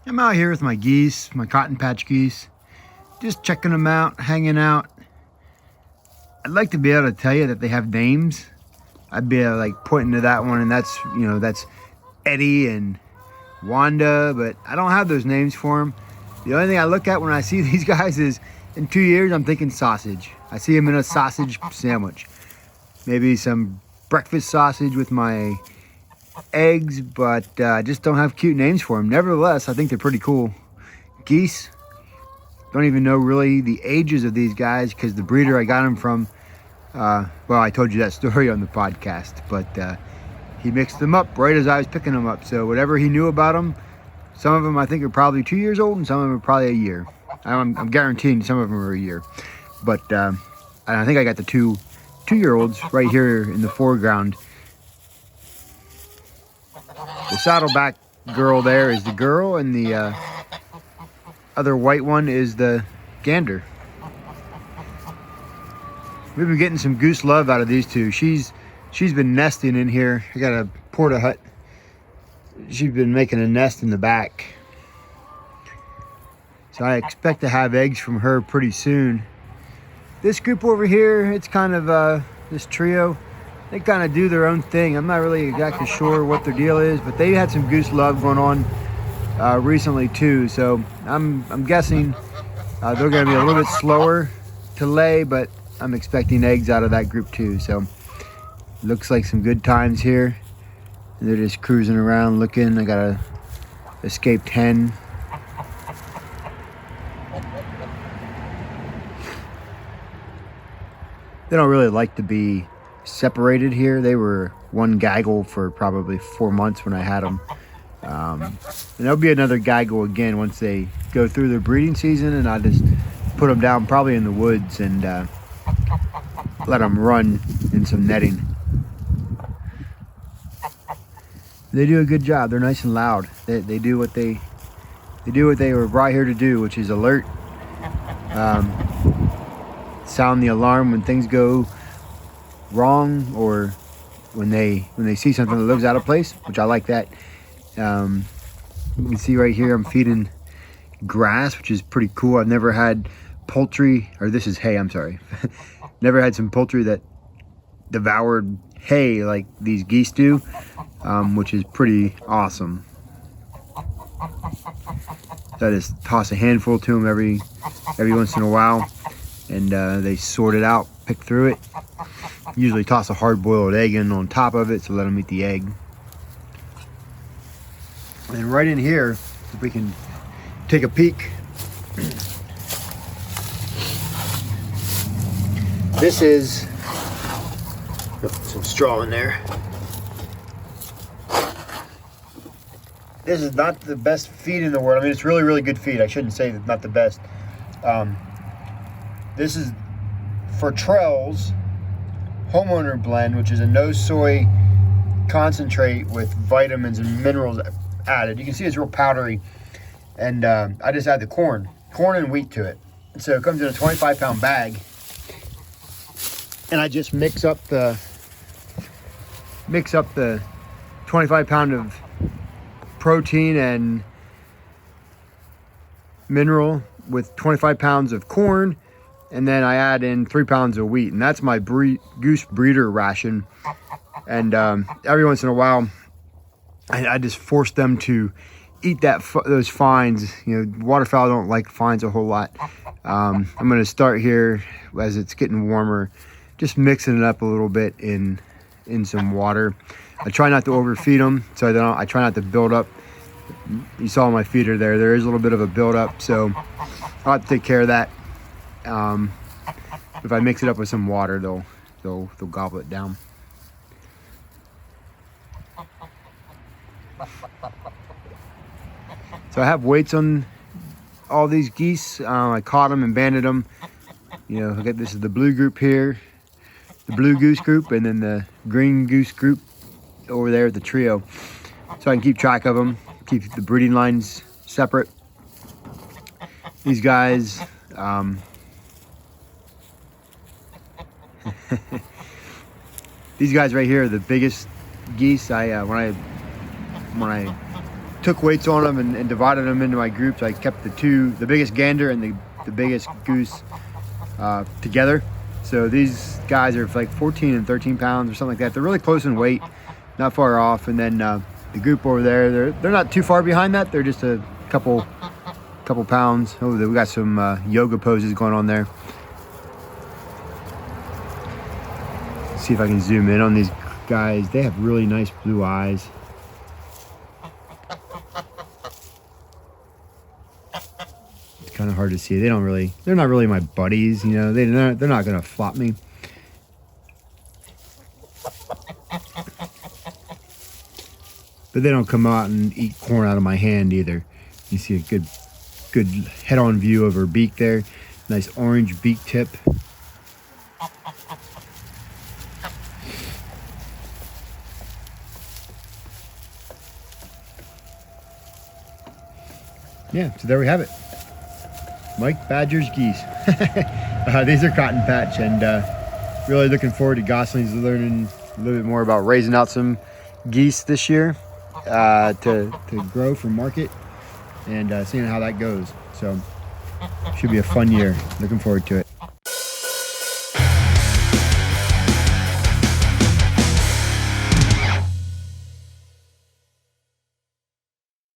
I'm out here with my geese, my Cotton Patch Geese, just checking them out, hanging out. I'd like to be able to tell you that they have names. I'd be able to like pointing to that one, and that's Eddie and Wanda, but I don't have those names for them. The only thing I look at when I see these guys is in 2 years, I'm thinking sausage. I see them in a sausage sandwich. Maybe some breakfast sausage with my eggs, but I just don't have cute names for them. Nevertheless, I think they're pretty cool. Geese, don't even know really the ages of these guys because the breeder I got them from, well, I told you that story on the podcast, but he mixed them up right as I was picking them up. So whatever he knew about them, some of them I think are probably 2 years old and some of them are probably a year. I'm guaranteeing some of them are a year. But I think I got the two-year-olds right here in the foreground. The saddleback girl there is the girl, and the other white one is the gander. We've been getting some goose love out of these two. She's been nesting in here. I got a porta hut. She's been making a nest in the back. So I expect to have eggs from her pretty soon. This group over here, it's kind of this trio. They kind of do their own thing. I'm not really exactly sure what their deal is, but they had some goose love going on recently too. So I'm guessing they're going to be a little bit slower to lay, but I'm expecting eggs out of that group too. So looks like some good times here. They're just cruising around looking. I got a escaped hen. They don't really like to be separated here. They were one gaggle for probably 4 months when I had them. And there'll be another gaggle again once they go through their breeding season, and I just put them down probably in the woods and let them run in some netting. They do a good job. They're nice and loud. They do what they were brought here to do, which is alert, sound the alarm when things go wrong, or when they see something that looks out of place, which I like that. You can see right here I'm feeding grass, which is pretty cool. I've never had poultry, or this is hay, I'm sorry. Never had some poultry that devoured hay like these geese do, which is pretty awesome. So I just toss a handful to them every once in a while, and they sort it out, pick through it. Usually toss a hard-boiled egg in on top of it to let them eat the egg. And right in here, if we can take a peek, this is some straw in there. This is not the best feed in the world. I mean, it's really, really good feed. I shouldn't say it's not the best. This is for Trails Homeowner Blend, which is a no soy concentrate with vitamins and minerals added. You can see it's real powdery. And I just add the corn and wheat to it. And so it comes in a 25-pound bag. And I just mix up the 25-pound of protein and mineral with 25 pounds of corn, and then I add in 3 pounds of wheat, and that's my goose breeder ration. And every once in a while I just force them to eat those fines. You know, waterfowl don't like fines a whole lot. I'm going to start here as it's getting warmer, just mixing it up a little bit in some water. I try not to overfeed them, so I try not to build up. You saw my feeder there is a little bit of a build up, so I'll have to take care of that. If I mix it up with some water, they'll gobble it down. So I have weights on all these geese. I caught them and banded them. You know, this is the blue group here, the blue goose group, and then the green goose group over there at the trio. So I can keep track of them, keep the breeding lines separate. These guys, these guys right here are the biggest geese. When I took weights on them and divided them into my groups. I kept the biggest gander and the biggest goose together. So these guys are like 14 and 13 pounds or something like that. They're really close in weight, not far off. And then the group over there, they're not too far behind that. They're just a couple pounds. Oh, we got some yoga poses going on there. Let's see if I can zoom in on these guys. They have really nice blue eyes. It's kind of hard to see. They're not really my buddies, you know. They're not gonna flop me. But they don't come out and eat corn out of my hand either. You see a good head-on view of her beak there. Nice orange beak tip. Yeah, so there we have it. Mike Badger's geese. These are Cotton Patch, and really looking forward to Gosling's learning a little bit more about raising out some geese this year to grow for market, and seeing how that goes. So should be a fun year. Looking forward to it.